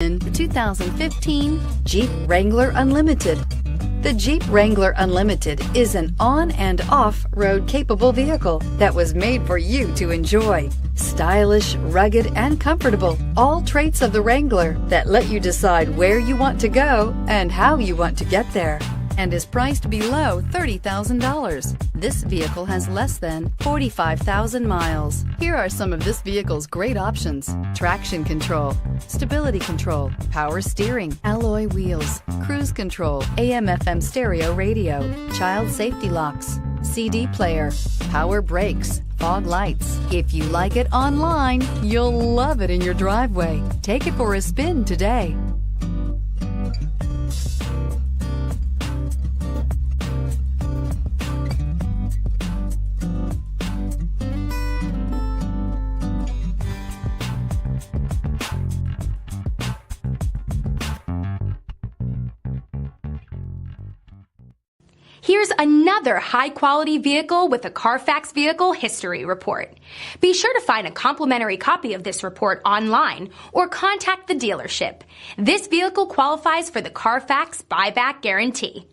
in the 2015 Jeep Wrangler Unlimited. The Jeep Wrangler Unlimited is an on- and off-road capable vehicle that was made for you to enjoy. Stylish, rugged, and comfortable, all traits of the Wrangler that let you decide where you want to go and how you want to get there, and is priced below $30,000. This vehicle has less than 45,000 miles. Here are some of this vehicle's great options: traction control, stability control, power steering, alloy wheels, cruise control, AM/FM stereo radio, child safety locks, CD player, power brakes, fog lights. If you like it online, you'll love it in your driveway. Take it for a spin today. Here's another high-quality vehicle with a Carfax Vehicle History Report. Be sure to find a complimentary copy of this report online or contact the dealership. This vehicle qualifies for the Carfax Buyback Guarantee.